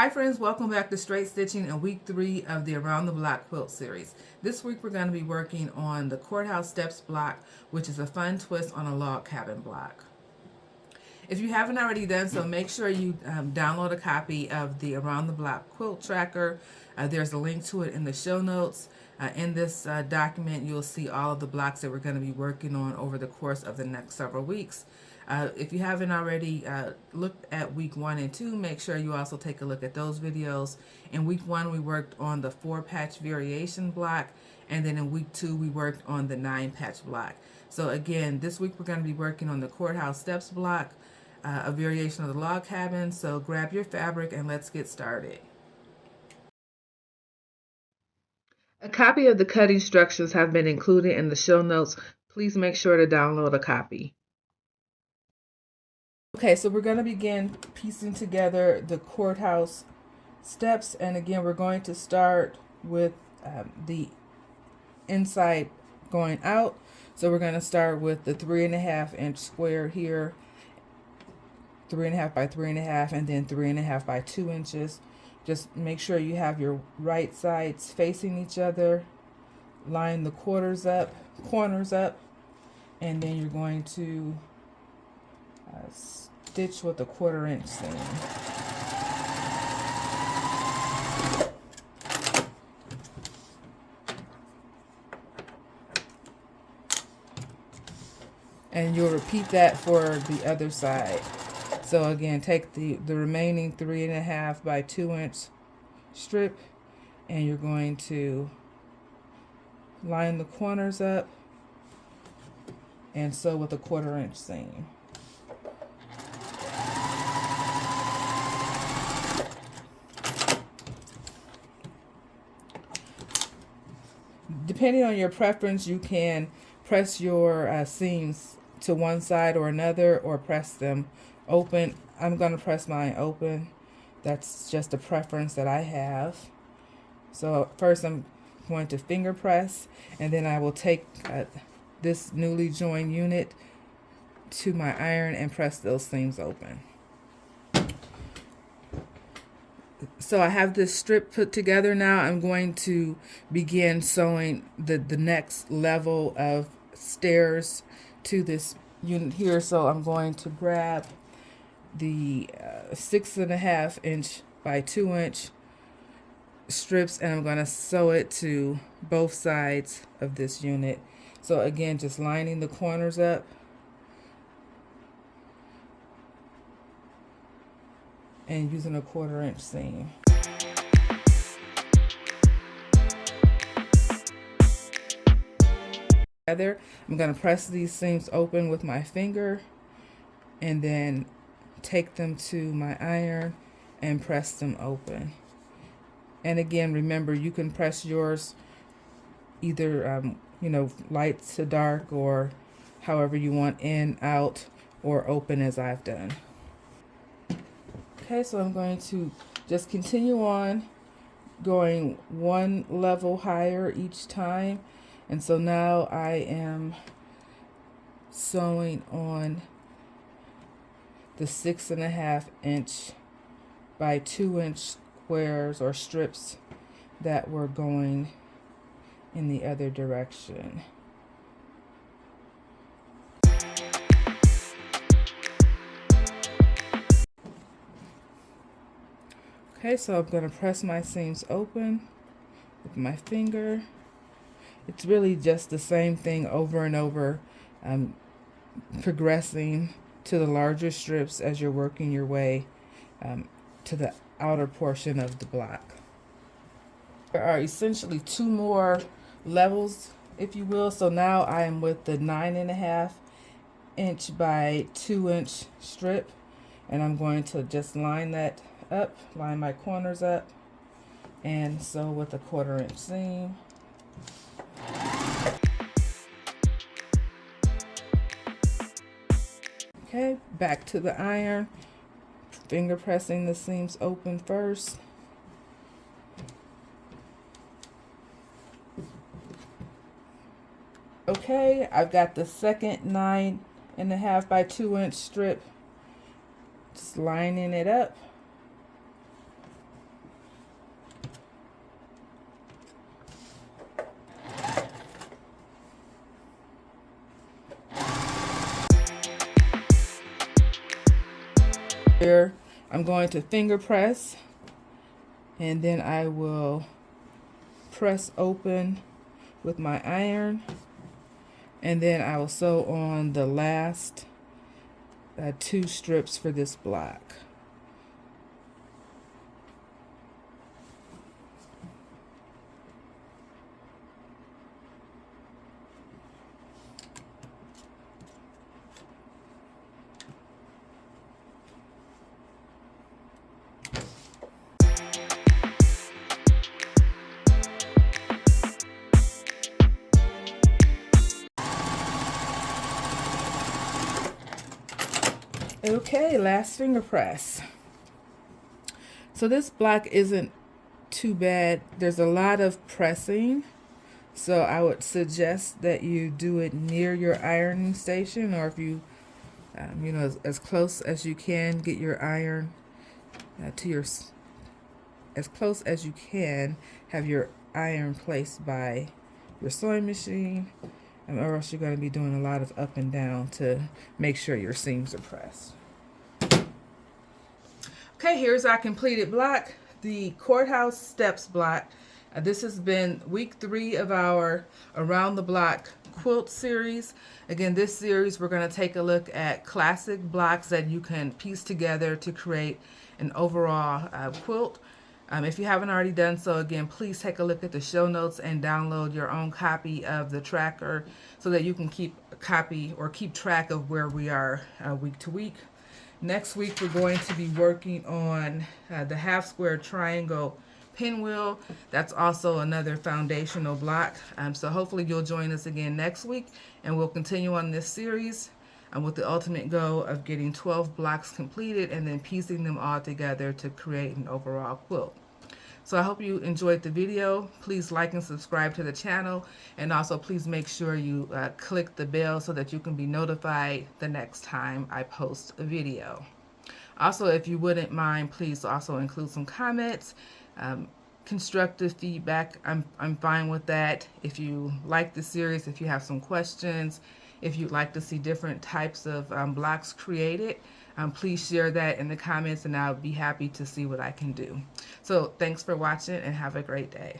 Hi friends, welcome back to Straight Stitching in week 3 of the Around the Block quilt series. This week we're going to be working on the Courthouse Steps block, which is a fun twist on a log cabin block. If you haven't already done so, make sure you download a copy of the Around the Block quilt tracker. There's a link to it in the show notes. In this document, you'll see all of the blocks that we're going to be working on over the course of the next several weeks. If you haven't already looked at week 1 and 2, make sure you also take a look at those videos. In week 1, we worked on the 4-patch variation block, and then in week 2, we worked on the 9-patch block. So again, this week we're going to be working on the Courthouse Steps block, a variation of the log cabin. So grab your fabric and let's get started. A copy of the cutting instructions have been included in the show notes. Please make sure to download a copy. Okay, so we're going to begin piecing together the Courthouse Steps, and again we're going to start with the inside going out. So we're going to start with the 3.5 inch square here, 3.5 by 3.5, and then 3.5 by 2 inches. Just make sure you have your right sides facing each other. Line the corners up, and then you're going to stitch with a 1/4 inch seam. And you'll repeat that for the other side. So again, take the remaining 3.5 by 2 inch strip, and you're going to line the corners up and sew with a 1/4 inch seam. Depending on your preference, you can press your seams to one side or another, or press them open. I'm going to press mine open. That's just a preference that I have. So first I'm going to finger press, and then I will take this newly joined unit to my iron and press those seams open. So I have this strip put together now. I'm going to begin sewing the next level of stairs to this unit here. So I'm going to grab the 6.5 inch by 2 inch strips, and I'm going to sew it to both sides of this unit. So again, just lining the corners up and using a 1/4 inch seam. I'm going to press these seams open with my finger and then take them to my iron and press them open. And again, remember, you can press yours either light to dark, or however you want, in, out, or open, as I've done. Okay, so I'm going to just continue on going one level higher each time. And so now I am sewing on the 6.5 inch by 2 inch squares or strips that were going in the other direction. Okay, so I'm going to press my seams open with my finger. It's really just the same thing over and over, progressing to the larger strips as you're working your way to the outer portion of the block. There are essentially 2 more levels, if you will. So now I am with the 9.5 inch by 2 inch strip, and I'm going to just line that up, line my corners up, and sew with a 1/4 inch seam. Okay, back to the iron, finger pressing the seams open first. Okay, I've got the second 9.5 by 2 inch strip, just lining it up. Here I'm going to finger press, and then I will press open with my iron, and then I will sew on the last 2 strips for this block. Okay, last finger press. So this block isn't too bad. There's a lot of pressing, so I would suggest that you do it near your ironing station, or if you, you know, as close as you can, get your iron to your, as close as you can, have your iron placed by your sewing machine, or else you're going to be doing a lot of up and down to make sure your seams are pressed. Okay, here's our completed block, the Courthouse Steps block. This has been week 3 of our Around the Block quilt series. Again, this series we're going to take a look at classic blocks that you can piece together to create an overall quilt. If you haven't already done so, again, please take a look at the show notes and download your own copy of the tracker so that you can keep a copy or keep track of where we are week to week. Next week, we're going to be working on the Half-Square Triangle Pinwheel. That's also another foundational block. So hopefully you'll join us again next week, and we'll continue on this series with the ultimate goal of getting 12 blocks completed and then piecing them all together to create an overall quilt. So I hope you enjoyed the video. Please like and subscribe to the channel, and also please make sure you click the bell so that you can be notified the next time I post a video. Also, if you wouldn't mind, please also include some comments, constructive feedback. I'm fine with that. If you like the series, if you have some questions, if you'd like to see different types of blocks created, please share that in the comments, and I'll be happy to see what I can do. So thanks for watching, and have a great day.